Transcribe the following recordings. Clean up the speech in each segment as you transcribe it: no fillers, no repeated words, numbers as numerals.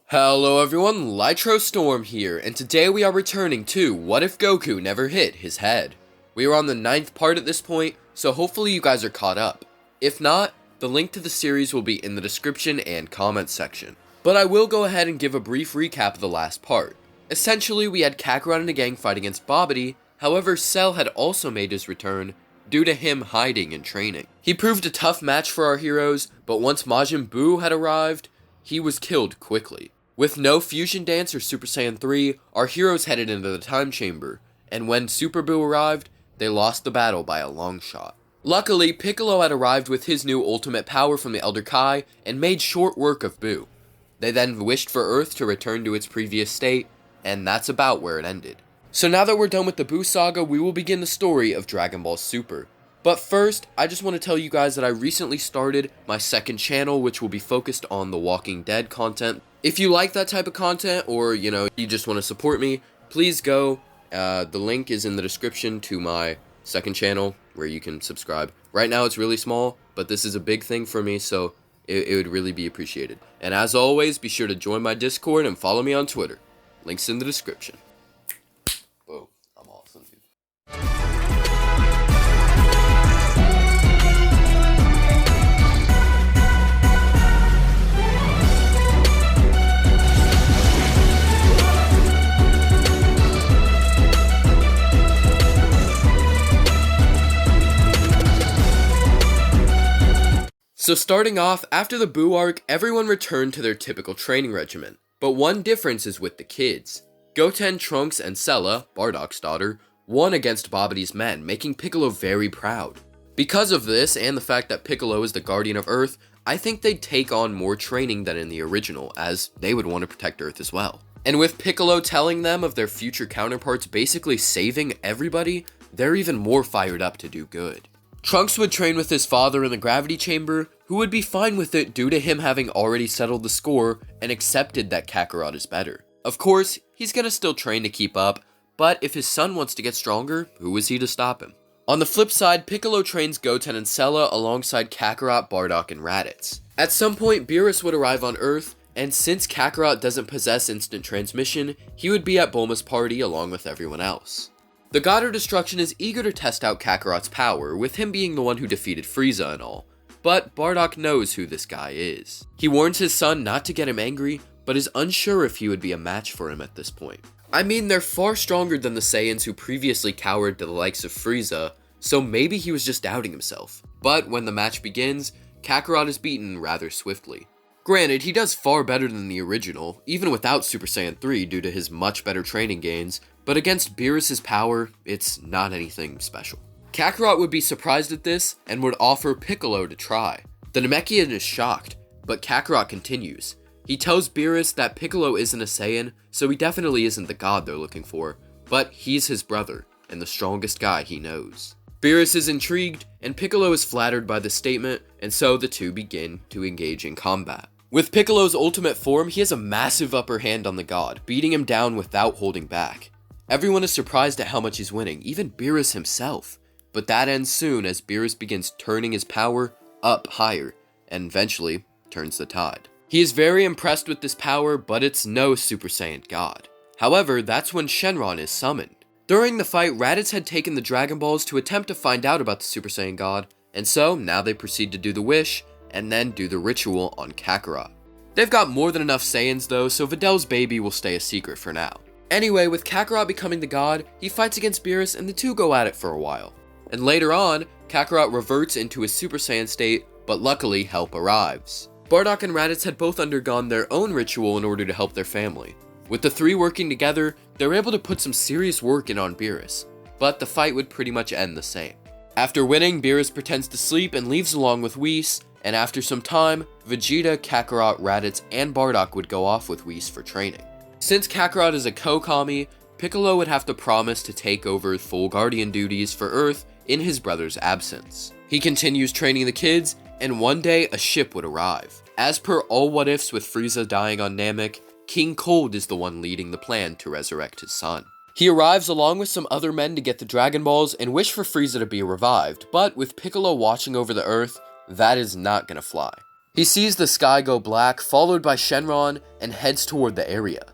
Hello everyone, Lytro Storm here, and today we are returning to What If Goku Never Hit His Head? We are on the 9th part at this point, so hopefully you guys are caught up. If not, the link to the series will be in the description and comments section. But I will go ahead and give a brief recap of the last part. Essentially, we had Kakarot and a gang fight against Babidi, however Cell had also made his return, due to him hiding and training. He proved a tough match for our heroes, but once Majin Buu had arrived, he was killed quickly. With no Fusion Dance or Super Saiyan 3, our heroes headed into the Time Chamber, and when Super Buu arrived, they lost the battle by a long shot. Luckily, Piccolo had arrived with his new ultimate power from the Elder Kai, and made short work of Buu. They then wished for Earth to return to its previous state, and that's about where it ended. So now that we're done with the Buu saga, we will begin the story of Dragon Ball Super. But first, I just want to tell you guys that I recently started my second channel, which will be focused on the Walking Dead content. If you like that type of content, or, you just want to support me, please go. The link is in the description to my second channel, where you can subscribe. Right now, it's really small, but this is a big thing for me, so it would really be appreciated. And as always, be sure to join my Discord and follow me on Twitter. Links in the description. Whoa, I'm awesome, dude. So starting off, after the Buu arc, everyone returned to their typical training regimen. But one difference is with the kids. Goten, Trunks, and Cella, Bardock's daughter, won against Babidi's men, making Piccolo very proud. Because of this, and the fact that Piccolo is the guardian of Earth, I think they'd take on more training than in the original, as they would want to protect Earth as well. And with Piccolo telling them of their future counterparts basically saving everybody, they're even more fired up to do good. Trunks would train with his father in the gravity chamber, who would be fine with it due to him having already settled the score and accepted that Kakarot is better. Of course, he's gonna still train to keep up, but if his son wants to get stronger, who is he to stop him? On the flip side, Piccolo trains Goten and Cella alongside Kakarot, Bardock, and Raditz. At some point, Beerus would arrive on Earth, and since Kakarot doesn't possess instant transmission, he would be at Bulma's party along with everyone else. The God of Destruction is eager to test out Kakarot's power, with him being the one who defeated Frieza and all. But Bardock knows who this guy is. He warns his son not to get him angry, but is unsure if he would be a match for him at this point. I mean, they're far stronger than the Saiyans who previously cowered to the likes of Frieza, so maybe he was just doubting himself. But when the match begins, Kakarot is beaten rather swiftly. Granted, he does far better than the original, even without Super Saiyan 3 due to his much better training gains, but against Beerus' power, it's not anything special. Kakarot would be surprised at this, and would offer Piccolo to try. The Namekian is shocked, but Kakarot continues. He tells Beerus that Piccolo isn't a Saiyan, so he definitely isn't the god they're looking for, but he's his brother, and the strongest guy he knows. Beerus is intrigued, and Piccolo is flattered by this statement, and so the two begin to engage in combat. With Piccolo's ultimate form, he has a massive upper hand on the god, beating him down without holding back. Everyone is surprised at how much he's winning, even Beerus himself. But that ends soon as Beerus begins turning his power up higher, and eventually turns the tide. He is very impressed with this power, but it's no Super Saiyan god. However, that's when Shenron is summoned. During the fight, Raditz had taken the Dragon Balls to attempt to find out about the Super Saiyan god, and so now they proceed to do the wish, and then do the ritual on Kakarot. They've got more than enough Saiyans though, so Videl's baby will stay a secret for now. Anyway, with Kakarot becoming the god, he fights against Beerus and the two go at it for a while. And later on, Kakarot reverts into his Super Saiyan state, but luckily help arrives. Bardock and Raditz had both undergone their own ritual in order to help their family. With the three working together, they were able to put some serious work in on Beerus, but the fight would pretty much end the same. After winning, Beerus pretends to sleep and leaves along with Whis, and after some time, Vegeta, Kakarot, Raditz, and Bardock would go off with Whis for training. Since Kakarot is a Kokami, Piccolo would have to promise to take over full guardian duties for Earth in his brother's absence. He continues training the kids, and one day a ship would arrive. As per all what ifs with Frieza dying on Namek, King Cold is the one leading the plan to resurrect his son. He arrives along with some other men to get the Dragon Balls and wish for Frieza to be revived, but with Piccolo watching over the Earth, that is not gonna fly. He sees the sky go black, followed by Shenron, and heads toward the area.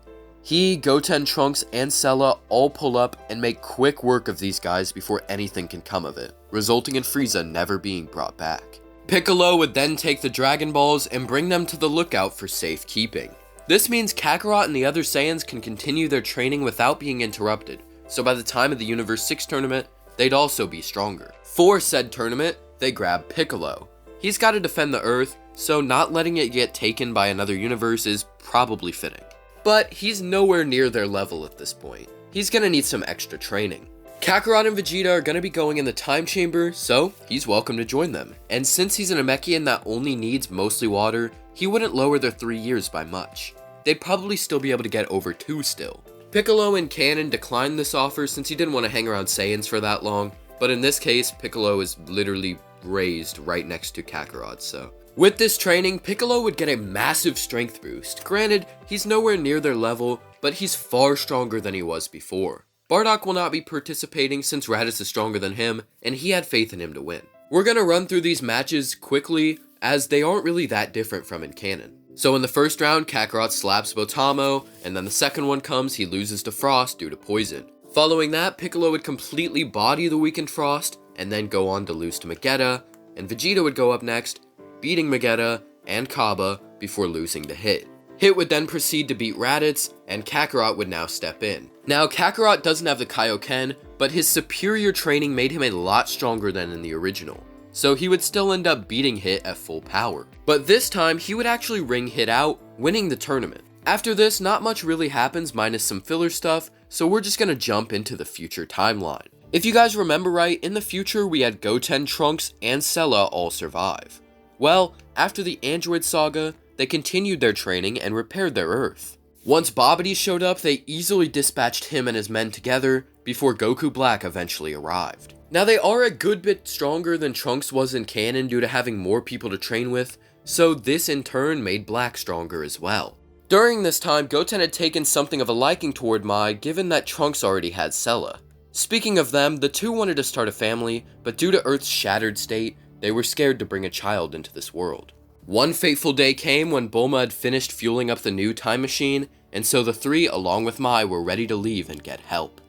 He, Goten, Trunks, and Cella all pull up and make quick work of these guys before anything can come of it, resulting in Frieza never being brought back. Piccolo would then take the Dragon Balls and bring them to the lookout for safekeeping. This means Kakarot and the other Saiyans can continue their training without being interrupted, so by the time of the Universe 6 tournament, they'd also be stronger. For said tournament, they grab Piccolo. He's got to defend the Earth, so not letting it get taken by another universe is probably fitting. But he's nowhere near their level at this point. He's gonna need some extra training. Kakarot and Vegeta are gonna be going in the time chamber, so he's welcome to join them. And since he's an Namekian that only needs mostly water, he wouldn't lower their 3 years by much. They'd probably still be able to get over 2 still. Piccolo in canon declined this offer since he didn't want to hang around Saiyans for that long, but in this case, Piccolo is literally raised right next to Kakarot, so. With this training, Piccolo would get a massive strength boost. Granted, he's nowhere near their level, but he's far stronger than he was before. Bardock will not be participating since Raditz is stronger than him, and he had faith in him to win. We're gonna run through these matches quickly, as they aren't really that different from in canon. So in the first round, Kakarot slaps Botamo, and then the second one comes, he loses to Frost due to poison. Following that, Piccolo would completely body the weakened Frost, and then go on to lose to Vegeta, and Vegeta would go up next, beating Vegeta and Kaba before losing to Hit. Hit would then proceed to beat Raditz, and Kakarot would now step in. Now, Kakarot doesn't have the Kaioken, but his superior training made him a lot stronger than in the original, so he would still end up beating Hit at full power. But this time, he would actually ring Hit out, winning the tournament. After this, not much really happens minus some filler stuff, so we're just gonna jump into the future timeline. If you guys remember right, in the future we had Goten, Trunks, and Cella all survive. Well, after the Android saga, they continued their training and repaired their Earth. Once Babidi showed up, they easily dispatched him and his men together before Goku Black eventually arrived. Now they are a good bit stronger than Trunks was in canon due to having more people to train with, so this in turn made Black stronger as well. During this time, Goten had taken something of a liking toward Mai given that Trunks already had Cella. Speaking of them, the two wanted to start a family, but due to Earth's shattered state, they were scared to bring a child into this world. One fateful day came when Bulma had finished fueling up the new time machine, and so the three, along with Mai, were ready to leave and get help.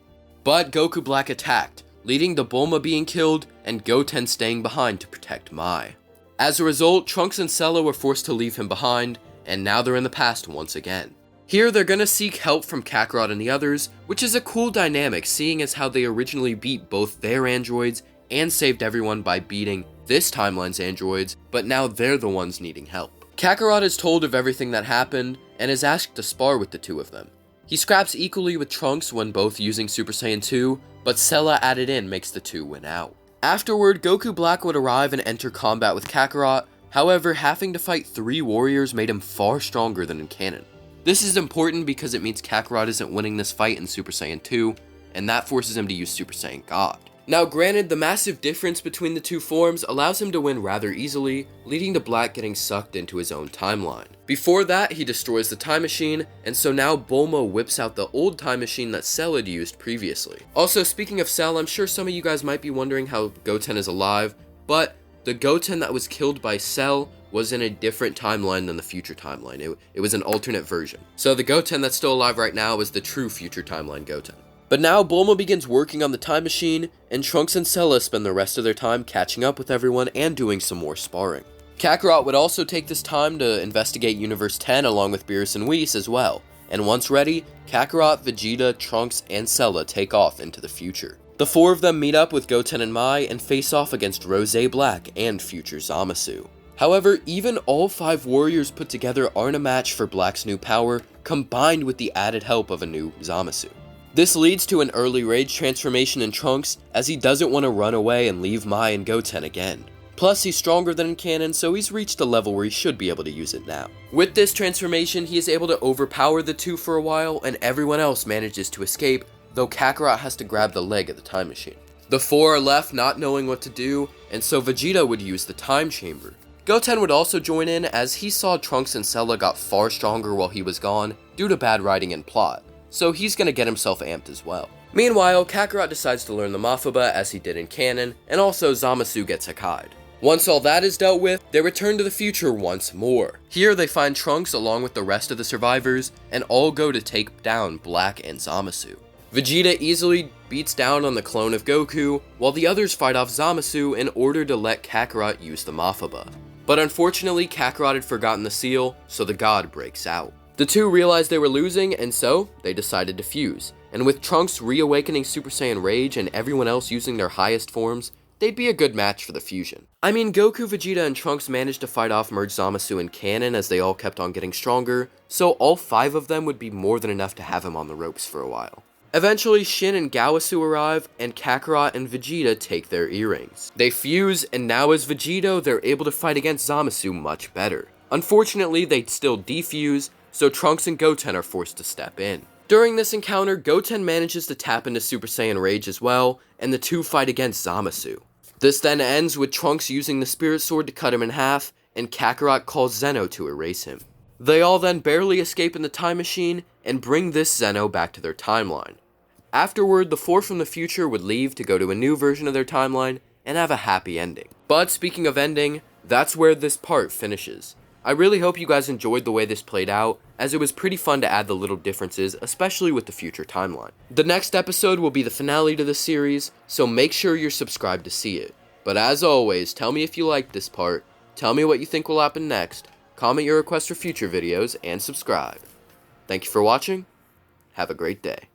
But Goku Black attacked, leading to Bulma being killed and Goten staying behind to protect Mai. As a result, Trunks and Cella were forced to leave him behind, and now they're in the past once again. Here, they're gonna seek help from Kakarot and the others, which is a cool dynamic seeing as how they originally beat both their androids and saved everyone by beating this timeline's androids, but now they're the ones needing help. Kakarot is told of everything that happened, and is asked to spar with the two of them. He scraps equally with Trunks when both using Super Saiyan 2, but Cella added in makes the two win out. Afterward, Goku Black would arrive and enter combat with Kakarot, however, having to fight 3 warriors made him far stronger than in canon. This is important because it means Kakarot isn't winning this fight in Super Saiyan 2, and that forces him to use Super Saiyan God. Now granted, the massive difference between the two forms allows him to win rather easily, leading to Black getting sucked into his own timeline. Before that, he destroys the time machine, and so now Bulma whips out the old time machine that Cell had used previously. Also, speaking of Cell, I'm sure some of you guys might be wondering how Goten is alive, but the Goten that was killed by Cell was in a different timeline than the future timeline. It was an alternate version. So the Goten that's still alive right now is the true future timeline Goten. But now Bulma begins working on the time machine, and Trunks and Cella spend the rest of their time catching up with everyone and doing some more sparring. Kakarot would also take this time to investigate Universe 10 along with Beerus and Whis as well, and once ready, Kakarot, Vegeta, Trunks, and Cella take off into the future. The 4 of them meet up with Goten and Mai and face off against Rosé Black and future Zamasu. However, even all 5 warriors put together aren't a match for Black's new power, combined with the added help of a new Zamasu. This leads to an early rage transformation in Trunks, as he doesn't want to run away and leave Mai and Goten again. Plus, he's stronger than in canon, so he's reached a level where he should be able to use it now. With this transformation, he is able to overpower the two for a while, and everyone else manages to escape, though Kakarot has to grab the leg of the time machine. The 4 are left not knowing what to do, and so Vegeta would use the time chamber. Goten would also join in, as he saw Trunks and Cella got far stronger while he was gone, due to bad writing and plot, so he's gonna get himself amped as well. Meanwhile, Kakarot decides to learn the Mafaba as he did in canon, and also Zamasu gets Hakai'd. Once all that is dealt with, they return to the future once more. Here they find Trunks along with the rest of the survivors, and all go to take down Black and Zamasu. Vegeta easily beats down on the clone of Goku, while the others fight off Zamasu in order to let Kakarot use the Mafaba. But unfortunately, Kakarot had forgotten the seal, so the god breaks out. The two realized they were losing, and so they decided to fuse. And with Trunks reawakening Super Saiyan Rage and everyone else using their highest forms, they'd be a good match for the fusion. I mean, Goku, Vegeta, and Trunks managed to fight off Merge Zamasu in canon as they all kept on getting stronger, so all 5 of them would be more than enough to have him on the ropes for a while. Eventually, Shin and Gawasu arrive, and Kakarot and Vegeta take their earrings. They fuse, and now as Vegito, they're able to fight against Zamasu much better. Unfortunately, they'd still defuse, so Trunks and Goten are forced to step in. During this encounter, Goten manages to tap into Super Saiyan Rage as well, and the two fight against Zamasu. This then ends with Trunks using the Spirit Sword to cut him in half, and Kakarot calls Zeno to erase him. They all then barely escape in the time machine, and bring this Zeno back to their timeline. Afterward, the 4 from the future would leave to go to a new version of their timeline, and have a happy ending. But speaking of ending, that's where this part finishes. I really hope you guys enjoyed the way this played out, as it was pretty fun to add the little differences, especially with the future timeline. The next episode will be the finale to the series, so make sure you're subscribed to see it. But as always, tell me if you liked this part, tell me what you think will happen next, comment your requests for future videos, and subscribe. Thank you for watching, have a great day.